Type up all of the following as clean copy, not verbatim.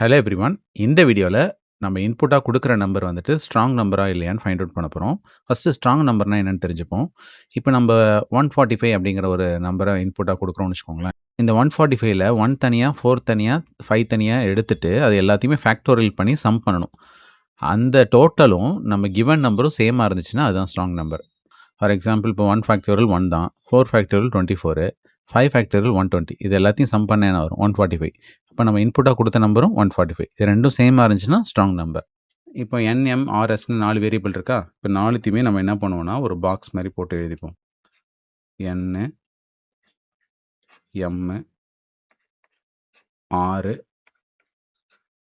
Hello everyone. இந்த வீடியோல நம்ம இன்புட்டா குடுக்குற நம்பர் வந்துட்டு ஸ்ட்ராங் நம்பரா இல்லையான்னு ஃபைண்ட் அவுட் பண்ண போறோம். ஃபர்ஸ்ட்டு ஸ்ட்ராங் நம்பர்னா என்னன்னு தெரிஞ்சுப்போம். இப்ப நம்ப 145 அப்படிங்கிற ஒரு நம்பர இன்புட்டா குடுக்குறோம்னு வச்சுக்கோங்களேன். இந்த 145ல 1 தனியா, 4 தனியா, 5 தனியா எடுத்துட்டு, அது எல்லாத்தையுமே ஃபேக்டோரியல் பண்ணி சம் பண்ணணும். அந்த டோட்டலும் நம்ம கிவன் நம்பரும் சேமா இருந்துச்சுன்னா, அதுதான் ஸ்ட்ராங் நம்பர். ஃபார் எக்ஸாம்பிள் இப்போ 1 ஃபேக்டோரியல் 1 தான். 4 ஃபேக்டோரியல் 24, 5 ஃபேக்டோரியல் 120. இது எல்லாத்தையும் சம் பண்ணா என்ன வரும்? 145. இப்ப நம்ம இன்புட்டா குடுத்த நம்பரும் 145. இது 2ம் சேமா இருந்துச்சுன்னா ஸ்ட்ராங் நம்பர். இப்போ என், எம், ஆர்எஸ்ன்னு 4 வேரியபிள் இருக்கா? இப்ப 4த்தையுமே நம்ம என்ன பண்ணுவோம்னா, ஒரு பாக்ஸ் மாரி போட்டு எழுதிப்போம். என்னு, எம்மு, ஆரு,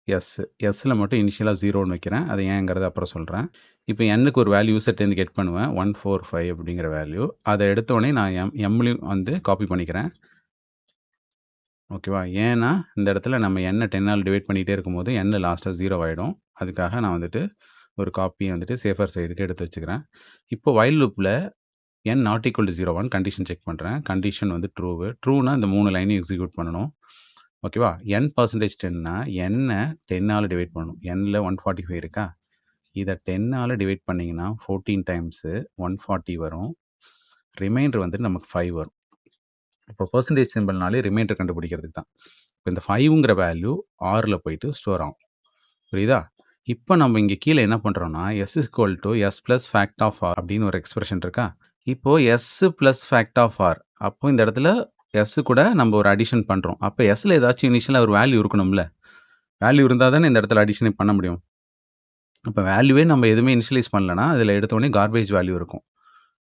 எஸ்ஸு. எஸ்ஸில மட்டும் இனிஷியலா 0ன்னு வைக்கிறேன். அது ஏங்கிறத அப்புறம் சொல்றேன். இப்போ என்னுக்கு ஒரு வேல்யூ யூசர்ட்டேருந்து கெட் பண்ணுவேன். 145 அப்படிங்கிற வேல்யூ. அத எடுத்தோனே நான் எம்லயும் வந்து காப்பி பண்ணிக்கிறேன். ஓகேவா? ஏன்னா, இந்த இடத்துல நம்ம எண்ண 10ஆல டிவைட் பண்ணிட்டே இருக்கும்போது, எண் லாஸ்ட்டா 0 ஆயிடும். அதுக்காக நான் வந்துட்டு ஒரு காப்பிய வந்துட்டு சேஃபர் சைடுக்கு எடுத்து வச்சுக்கிறேன். இப்போ வைல் லூப்ல n not equal to 0 condition check பண்றேன். கண்டிஷன் வந்து ட்ரூவு. ட்ரூனா இந்த 3 லைனையும் எக்ஸிக்யூட் பண்ணணும். ஓகேவா? n%10னா n-அ 10ஆல டிவைட் பண்ணணும். nல 145 இருக்கா? இத 10ஆல டிவைட் பண்ணீங்கன்னா 14 டைம்ஸு 140 வரும். ரிமைண்டர் வந்துட்டு நமக்கு 5 வரும். இப்போ பெர்சன்டேஜ் சிம்பல்னாலே ரிமைண்டர் கண்டுபிடிக்கிறதுக்கு தான். இப்போ இந்த 5ங்கிற வேல்யூ ஆர்ல போயிட்டு ஸ்டோர் ஆகும். புரியுதா? இப்போ நம்ம இங்க கீழ என்ன பண்றோம்னா, s + fact of r அப்படின்னு ஒரு எக்ஸ்பிரஷன் இருக்கா? இப்போ s + fact of r. அப்போ இந்த இடத்துல s கூட நம்ம ஒரு அடிஷன் பண்றோம். அப்ப sல ஏதாச்சும் இனிஷியலா ஒரு வேல்யூ இருக்கணும்ல? வேல்யூ இருந்தா தானே இந்த இடத்துல அடிஷனே பண்ண முடியும். அப்ப வேல்யூவே நம்ம எதுவுமே இனிஷியலைஸ் பண்ணலனா, அதில எடுத்தோனே கார்பேஜ் வேல்யூ இருக்கும்.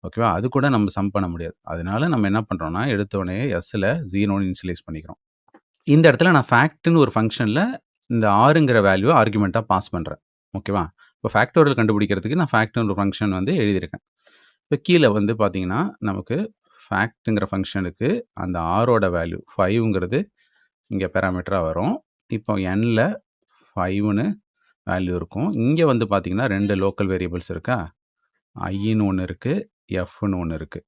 ஓகேவா? அது கூட நம்ம சம் பண்ண முடியாது. அதனால நம்ம என்ன பண்றோம்னா, எடுத்தோனே sல 0ன்னு இனிஷியலைஸ் பண்ணிக்கிறோம். இந்த இடத்துல நான் ஃபேக்ட்ன்னு ஒரு ஃபங்ஷன்ல இந்த ஆர்ங்கிற வேல்யூவ ஆர்குமென்ட்டா பாஸ் பண்றேன். ஓகேவா? இப்போ ஃபேக்டோரியல் கண்டுபிடிக்கிறதுக்கு நான் ஃபேக்ட்ன்னு ஒரு ஃபங்ஷன் வந்து எழுதியிருக்கேன். இப்போ கீழ வந்து பார்த்தீங்கன்னா, நமக்கு ஃபேக்ட்ங்கிற ஃபங்ஷனுக்கு அந்த ஆரோட வேல்யூ 5ங்கிறது இங்க பாராமீட்டரா வரும். இப்போ nல 5ன்னு வேல்யூ இருக்கும். இங்க வந்து பார்த்தீங்கன்னா, 2 லோக்கல் வேரியபிள்ஸ் இருக்கா? iன்னு ஒண்ணு இருக்கு, fன்னு ஒண்ணு இருக்கு.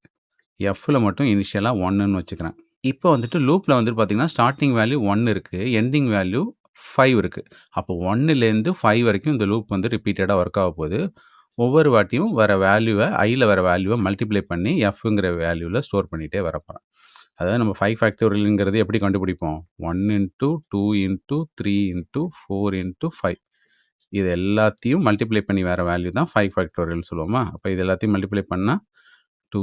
fல மட்டும் இனிஷியலா 1ன்னு வச்சுக்கிறேன். இப்போ வந்துட்டு லூப்ல வந்துட்டு பார்த்தீங்கன்னா, ஸ்டார்ட்டிங் வேல்யூ 1 இருக்கு. எண்டிங் வேல்யூ 5 இருக்கு. அப்போ 1லேருந்து 5 வரைக்கும் இந்த லூப் வந்து ரிப்பீட்டடா ஒர்க் ஆகப்போது. ஒவ்வொரு வாட்டியும் வர வேல்யூவ ஐல வர வேல்யூவ மல்டிப்ளை பண்ணி fங்கிற வேல்யூல ஸ்டோர் பண்ணிட்டே வரப்போறேன். அதாவது நம்ம 5 ஃபேக்டோரியல்ங்கிறது எப்படி கண்டுபிடிப்போம்? 1 இன்டு 2 இன்டு 3 இன்டு 4 இன்டு 5. இது எல்லாத்தையும் மல்டிப்ளை பண்ணி வர வேல்யூ தான் 5 ஃபேக்டோரியல் சொல்லுவோமா? அப்ப இது எல்லாத்தையும் மல்டிப்ளை பண்ணா 2,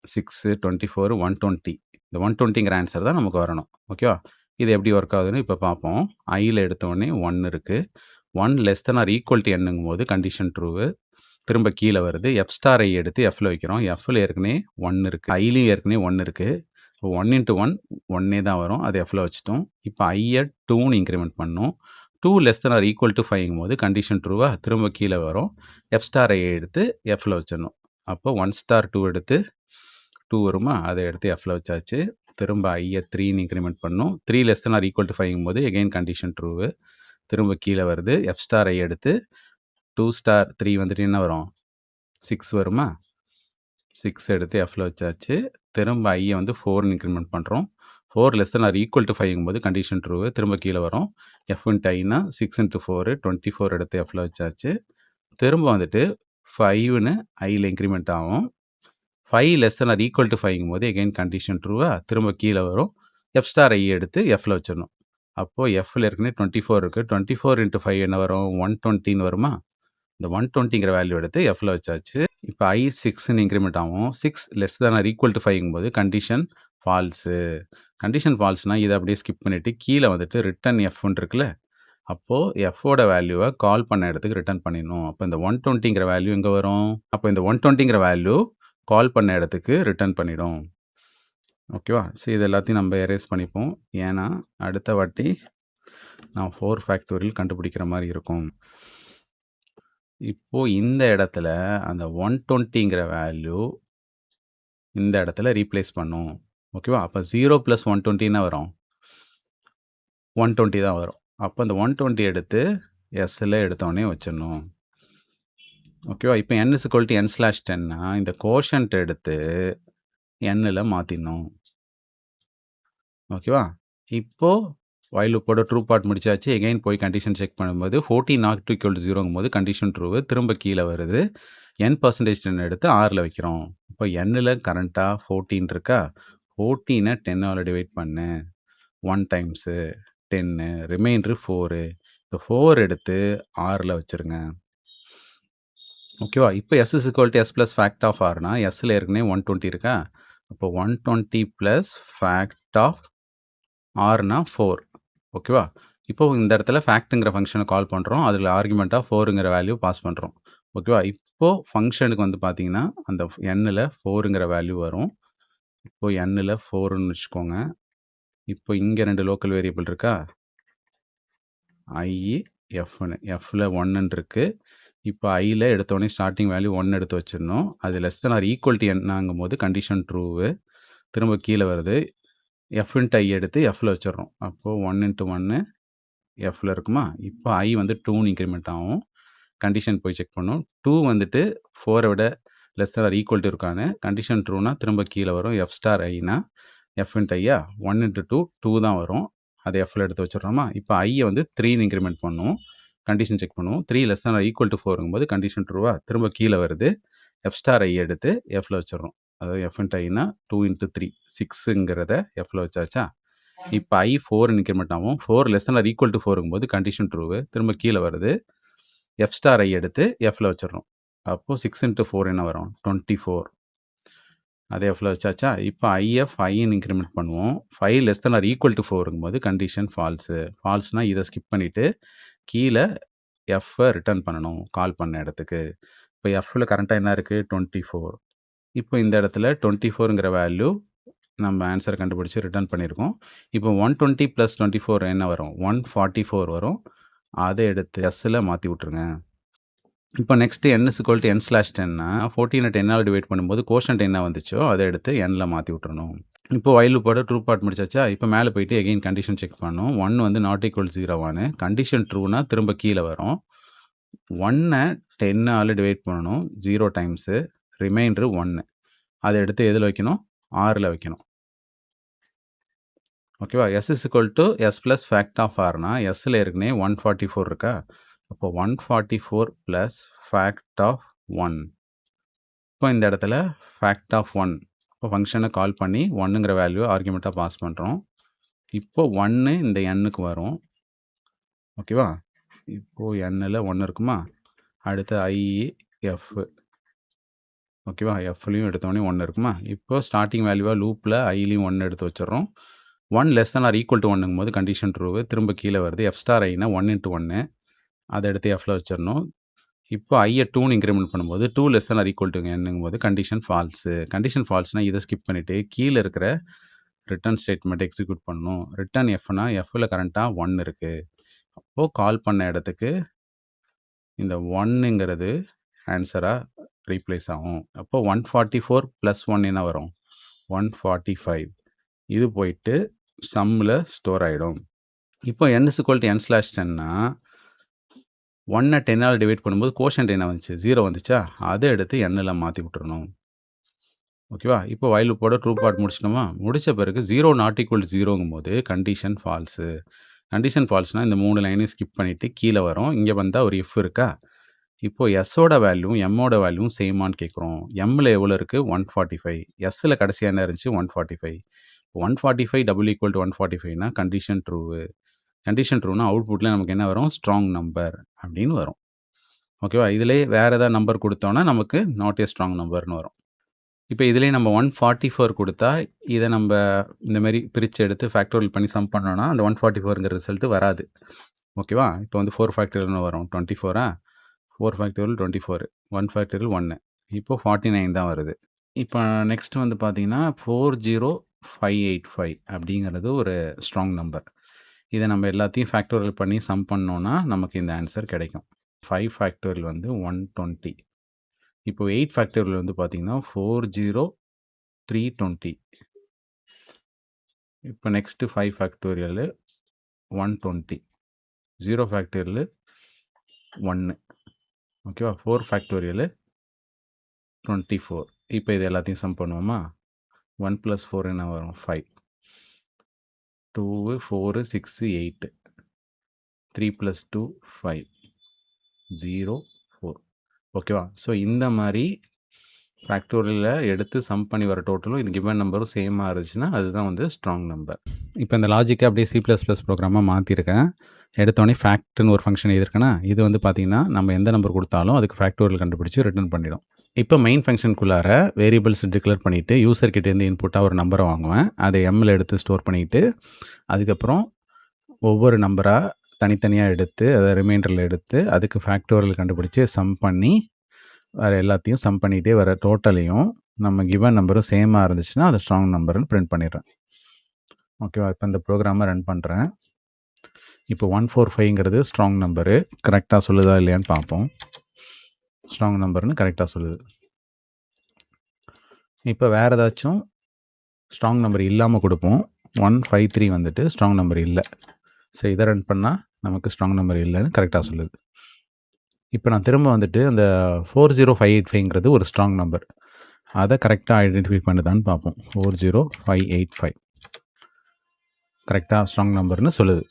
6, 24, 120. இந்த 120ங்கிற ஆன்சர் தான் நமக்கு வரணும். ஓகேவா? இது எப்படி ஒர்க் ஆகுதுன்னு இப்ப பார்ப்போம். ஐல எடுத்தோனே 1 இருக்கு. 1 less than or equal to nங்கும்போது கண்டிஷன் ட்ரூவு. திரும்ப கீழ வருது. f*(i) எடுத்து fல வைக்கிறோம். fல ஏற்கனவே 1 இருக்கு. ஐலயும் ஏற்கனவே 1 இருக்கு. 1 இன்டு 1 1 தான் வரும். அது fல வச்சுட்டோம். இப்ப ஐய 2ன்னு இன்கிரிமெண்ட் பண்ணணும். 2 less than or equal to 5ங்கும்போது கண்டிஷன் ட்ரூவா? திரும்ப கீழ வரும். f*(i) எடுத்து fல வச்சிடணும். அப்போ 1*2 எடுத்து 2 வருமா? அத எடுத்து fல வச்சாச்சு. திரும்ப ஐய 3ன்னு இன்கிரிமெண்ட் பண்ணணும். 3 less than or equal to 5ங்கும்போது அகைன் கண்டிஷன் ட்ரூவு. திரும்ப கீழ வருது. f*(i) எடுத்து 2*3 வந்துட்டு என்ன வரும்? 6 வருமா? 6 எடுத்து fல வச்சாச்சு. திரும்ப ஐய வந்து 4ன்னு இன்கிரிமெண்ட் பண்றோம். 4 less than or equal to 5ங்கும்போது கண்டிஷன் ட்ரூவு. திரும்ப கீழ வரும். f இன்டு ஐனா 6 இன்டு 4 24 எடுத்து fல வச்சாச்சு. திரும்ப வந்துட்டு 5ன்னு ஐல இன்கிரிமெண்ட் ஆகும். 5 less than or equal to 5ங்கும்போது அகைன் கண்டிஷன் ட்ரூவா? திரும்ப கீழ வரும். f*(i) எடுத்து fல வச்சிடணும். அப்போ fல ஏற்கனவே 24 இருக்கு. 24 இன்டு 5 என்ன வரும்? 120ன்னு வருமா? இந்த 120ங்கிற வேல்யூ எடுத்து fல வச்சாச்சு. இப்ப i 6ன்னு இன்கிரிமெண்ட் ஆகும். 6 less than or equal to 5ங்கும்போது கண்டிஷன் ஃபால்ஸு. கண்டிஷன் ஃபால்ஸ்னா இத அப்படியே ஸ்கிப் பண்ணிட்டு கீழ வந்துட்டு ரிட்டர்ன் fன்னு இருக்குல்ல? அப்போ fஓட வேல்யூவ கால் பண்ண இடத்துக்கு ரிட்டர்ன் பண்ணிடணும். அப்ப இந்த 120ங்கிற வேல்யூ எங்க வரும்? அப்ப இந்த 120ங்கிற வேல்யூ கால் பண்ண இடத்துக்கு ரிட்டர்ன் பண்ணிடும். ஓகேவா? ஸோ இது எல்லாத்தையும் நம்ம எரேஸ் பண்ணிப்போம். ஏன்னா, அடுத்த வாட்டி நான் 4 ஃபேக்டோரியல் கண்டுபிடிக்கிற மாரி இருக்கும். இப்போ இந்த இடத்துல அந்த 120ங்கிற வேல்யூ இந்த இடத்துல ரீப்ளேஸ் பண்ணும். ஓகேவா? அப்ப 0 + 120 என்ன வரும்? 120 தான் வரும். அப்ப அந்த 120 எடுத்து sல எடுத்தோனே வச்சிடணும். ஓகேவா? இப்ப n = n/10னா இந்த கோஷன்ட் எடுத்து nல மாத்திடணும். ஓகேவா? இப்போ வைல் லூப்போட ட்ரூ பார்ட் முடிச்சாச்சு. எகைன் போய் கண்டிஷன் செக் பண்ணும்போது 14 நாட் ஈக்குவல் டு 0ங்கும்போது கண்டிஷன் ட்ரூவு. திரும்ப கீழே வருது. n% எடுத்து 6ல் வைக்கிறோம். இப்போ nல கரண்ட்டா 14 இருக்கா? 14 10ஆல டிவைட் பண்ணு. 1 டைம்ஸு 10 ரிமைண்டர் 4. இந்த 4 எடுத்து 6ல் வச்சுருங்க. ஓகேவா? இப்போ s is equal to s plus fact of rனா sல ஏற்கனவே 120 இருக்கா? அப்போ 120 பிளஸ் ஃபேக்ட் ஆஃப் rனா 4. ஓகேவா? இப்போ இந்த இடத்துல ஃபேக்ட்ங்கிற ஃபங்ஷனை கால் பண்ணுறோம். அதில் ஆர்குமெண்ட்டா 4ங்கிற வேல்யூ பாஸ் பண்ணுறோம். ஓகேவா? இப்போ ஃபங்ஷனுக்கு வந்து பார்த்தீங்கன்னா, அந்த nல 4ங்கிற வேல்யூ வரும். இப்போ nல 4ன்னு வச்சுக்கோங்க. இப்போ இங்க 2 லோக்கல் வேரியபிள் இருக்கா? I, Fன்னு. Fல 1ன்னு இருக்கு. இப்போ Iல எடுத்தோடனே ஸ்டார்ட்டிங் வேல்யூ 1 எடுத்து வச்சிடணும். அது less than or equal to nங்கும்போது கண்டிஷன் ட்ரூவு. திரும்ப கீழே வருது. F இன்ட்டு I எடுத்து Fல வச்சிடுறோம். அப்போது 1 இன்ட்டு 1 Fல இருக்குமா? இப்போ I வந்து 2ன்னு இன்க்ரிமெண்ட் ஆகும். கண்டிஷன் போய் செக் பண்ணும். 2 வந்துட்டு 4 விட less than or equal to இருக்கான்னு. கண்டிஷன் ட்ரூனா திரும்ப கீழே வரும். F ஸ்டார் Iனா F இன்ட்டு ஐயா 1 இன்ட்டு 2 2 தான் வரும். அதை Fல எடுத்து வச்சிடுறோமா? இப்போ ஐயை வந்து 3ன்னு இன்க்ரிமெண்ட் பண்ணுவோம். கண்டிஷன் செக் பண்ணுவோம். 3 less than or equal to 4ங்கும்போது கண்டிஷன் ட்ரூவா? திரும்ப கீழே வருது. F ஸ்டார் I எடுத்து Fல வச்சிடுறோம். அதாவது F இன்ட்டு ஐனா 2 இன்ட்டு 3 6ங்கிறத Fல வச்சாச்சா? இப்போ I 4 இன்க்ரிமெண்ட் ஆகும். 4 less than or equal to 4ங்கும்போது கண்டிஷன் ட்ரூவு. திரும்ப கீழே வருது. F ஸ்டார் I எடுத்து Fல வச்சிடுறோம். அப்போது 6 இன்ட்டு 4 என்ன வரும்? 24. அதே Fல வச்சாச்சா? இப்போ IF ஐன்னு இன்க்ரிமெண்ட் பண்ணுவோம். 5 less than or equal to 4ங்கும்போது கண்டிஷன் ஃபால்ஸு. ஃபால்ஸ்னா இதை ஸ்கிப் பண்ணிவிட்டு கீழே Fஐ ரிட்டர்ன் பண்ணணும் கால் பண்ண இடத்துக்கு. இப்போ Fல கரண்ட்டாக என்ன இருக்குது? 24. இப்போ இந்த இடத்துல 24ங்கிற வேல்யூ நம்ம ஆன்சர் கண்டுபிடிச்சி ரிட்டர்ன் பண்ணியிருக்கோம். இப்போ 120 ப்ளஸ் 24 என்ன வரும்? 144 வரும். அதை எடுத்து Sல மாற்றி விட்ருங்க. இப்போ next n is equal to n/10னா 14 10ஆல் டிவைட் பண்ணும்போது கோஷன்ட் என்ன வந்துச்சோ அதை எடுத்து nல மாற்றி விட்றணும். இப்போ வைல் லூப்போட ட்ரூ பார்ட் முடிச்சாச்சா? இப்போ மேலே போயிட்டு எகைன் கண்டிஷன் செக் பண்ணணும். 1 வந்து நாட் ஈக்குவல் 0வான்னு. கண்டிஷன் ட்ரூனா திரும்ப கீழே வரும். 1ஐ 10ஆல் டிவைட் பண்ணணும் 0 டைம்ஸு. ரிமைண்டர் 1. அதை எடுத்து எதில் வைக்கணும்? 6ல் வைக்கணும். ஓகேவா? s is equal to s plus fact of rனா sல ஏற்கனவே 144 இருக்கா? அப்போ 144 ப்ளஸ் ஃபேக்ட் ஆஃப் 1. இப்போ இந்த இடத்துல ஃபேக்ட் ஆஃப் 1. இப்போ ஃபங்க்ஷனை கால் பண்ணி 1ங்கிற வேல்யூ ஆர்குமெண்ட்டாக பாஸ் பண்ணுறோம். இப்போ 1 இந்த nக்கு வரும். ஓகேவா? இப்போது nல 1 இருக்குமா? அடுத்து I, F. ஓகேவா? Fலையும் எடுத்தோடனே 1 இருக்குமா? இப்போ ஸ்டார்டிங் வேல்யூவாக லூப்பில் Iலையும் 1 எடுத்து வச்சிடுறோம். 1 less than or equal to 1ங்கும்போது கண்டிஷன் ட்ரூவு. திரும்ப கீழே வருது. F ஸ்டார் Iனா 1 இன்ட்டு 1. அதை எடுத்து Fல வச்சிடணும். இப்போ ஐயை 2ன்னு இன்க்ரிமெண்ட் பண்ணும்போது 2 less than or equal to என்னும்போது கண்டிஷன் ஃபால்ஸு. கண்டிஷன் ஃபால்ஸ்னால் இதை ஸ்கிப் பண்ணிவிட்டு கீழே இருக்கிற ரிட்டர்ன் ஸ்டேட்மெண்ட் எக்ஸிக்யூட் பண்ணணும். ரிட்டர்ன் Fனா Fல கரண்ட்டாக 1 இருக்குது. அப்போது கால் பண்ண இடத்துக்கு இந்த 1ங்கிறது ஆன்சராக ரீப்ளேஸ் ஆகும். அப்போ 144 ப்ளஸ் 1 என்ன வரும்? 145. இது போயிட்டு சம்மில் ஸ்டோர் ஆகிடும். இப்போ n இஸ் ஈக்குவல் டு n/10னா 1ஐ 10ஆல் டிவைட் பண்ணும்போது கோஷன்ட் என்ன வந்துச்சு? 0 வந்துச்சா? அதை எடுத்து nல மாற்றி விட்டுறணும். ஓகேவா? இப்போ வைல் லூப்போட ட்ரூ பார்ட் முடிச்சிட்டோமா? முடித்த பிறகு 0 நாட் ஈக்குவல் டு 0ங்கும்போது கண்டிஷன் ஃபால்ஸு. கண்டிஷன் ஃபால்ஸ்னால் இந்த 3 லைனையும் ஸ்கிப் பண்ணிவிட்டு கீழே வரும். இங்கே வந்தால் ஒரு இஃப் இருக்கா? இப்போ எஸ்ஸோட வேல்யூவும் எம்மோட வேல்யூவும் சேமான்னு கேட்குறோம். எம்மில் எவ்வளோ இருக்குது? 145. எஸ்ஸில் கடைசியாக என்ன இருந்துச்சு? 145. 145 டபுள் ஈக்குவல் டு 145னா கண்டிஷன் ட்ரூவு. கண்டிஷன் ட்ரூனா அவுட்புட்டில் நமக்கு என்ன வரும்? ஸ்ட்ராங் நம்பர் அப்படின்னு வரும். ஓகேவா? இதிலே வேறு ஏதாவது நம்பர் கொடுத்தோன்னா நமக்கு நாட் ஏ ஸ்ட்ராங் நம்பர்னு வரும். இப்போ இதிலே நம்ம 144 கொடுத்தா இதை நம்ம இந்தமாரி பிரித்து எடுத்து ஃபேக்டோரியல் பண்ணி சம் பண்ணோன்னா அந்த 144ங்கிற ரிசல்ட்டு வராது. ஓகேவா? இப்போ வந்து 4 ஃபேக்டோரியல்னு வரும். 24ஆ? 4 ஃபேக்டோரியல் 24. 1 ஃபேக்டோரியல் 1. இப்போ 49 தான் வருது. இப்போ நெக்ஸ்ட் வந்து பார்த்தீங்கன்னா 40585 அப்படிங்கிறது ஒரு ஸ்ட்ராங் நம்பர். இதை நம்ம எல்லாத்தையும் ஃபேக்டோரியல் பண்ணி சம் பண்ணோன்னா நமக்கு இந்த ஆன்சர் கிடைக்கும். 5 ஃபேக்டோரியல் வந்து 120. இப்போ 8 ஃபேக்டோரியல் வந்து பார்த்தீங்கன்னா 40320. இப்போ நெக்ஸ்ட்டு 5 ஃபேக்டோரியல் 120. 0 ஃபேக்டோரியல் 1. ஓகேவா? 4 ஃபேக்டோரியல் 24. இப்போ இது எல்லாத்தையும் சம் பண்ணுவோமா? 1 + 4 என்ன வரும்? 5. 2 4 6 8 3 + 2 5 0 4 ஓகேவா? ஸோ இந்த மாதிரி ஃபேக்டோரியலில் எடுத்து சம் பண்ணி வர டோட்டலும் இது கிவன் நம்பரும் சேமாக இருந்துச்சுன்னா அதுதான் வந்து ஸ்ட்ராங் நம்பர். இப்போ இந்த லாஜிக்கை அப்படியே C++ ப்ரோக்ராமாக மாற்றிருக்கேன். எடுத்தோடனே ஃபேக்ட்னு ஒரு ஃபங்க்ஷன் எழுதியிருக்கேன்னா இது வந்து பார்த்திங்கன்னா நம்ம எந்த நம்பர் கொடுத்தாலும் அதுக்கு ஃபேக்டோரியல் கண்டுபிடிச்சி ரிட்டர்ன் பண்ணிடும். இப்போ மெயின் ஃபங்க்ஷனுக்குள்ளார வேரியபிள்ஸ் டிக்ளேர் பண்ணிவிட்டு யூசர்கிட்டேருந்து இன்புட்டாக ஒரு நம்பரை வாங்குவேன். அதை எம்மில் எடுத்து ஸ்டோர் பண்ணிவிட்டு அதுக்கப்புறம் ஒவ்வொரு நம்பராக தனித்தனியாக எடுத்து அதை ரிமைண்டரில் எடுத்து அதுக்கு ஃபேக்டோரியல் கண்டுபிடிச்சி சம் பண்ணி வேறு எல்லாத்தையும் சம் பண்ணிகிட்டே வர டோட்டலையும் நம்ம கிவன் நம்பரும் சேமாக இருந்துச்சுன்னா அது ஸ்ட்ராங் நம்பர்னு பிரிண்ட் பண்ணிடுறேன். ஓகேவா? இப்போ இந்த ப்ரோக்ராமை ரன் பண்ணுறேன். இப்போ 145ங்கிறது ஸ்ட்ராங் நம்பரு. கரெக்டாக சொல்லுதா இல்லையான்னு பார்ப்போம். ஸ்ட்ராங் நம்பர்னு கரெக்டாக சொல்லுது. இப்போ வேறு ஏதாச்சும் ஸ்ட்ராங் நம்பர் இல்லாமல் கொடுப்போம். 153 வந்துட்டு ஸ்ட்ராங் நம்பர் இல்லை. ஸோ இதை ரன் பண்ணால் நமக்கு ஸ்ட்ராங் நம்பர் இல்லைன்னு கரெக்டாக சொல்லுது. இப்போ நான் திரும்ப வந்துட்டு அந்த 40585ங்கிறது ஒரு ஸ்ட்ராங் நம்பர். அதை கரெக்டாக ஐடென்டிஃபை பண்ணுதான்னு பார்ப்போம். 40585 கரெக்டாக ஸ்ட்ராங் நம்பர்னு சொல்லுது.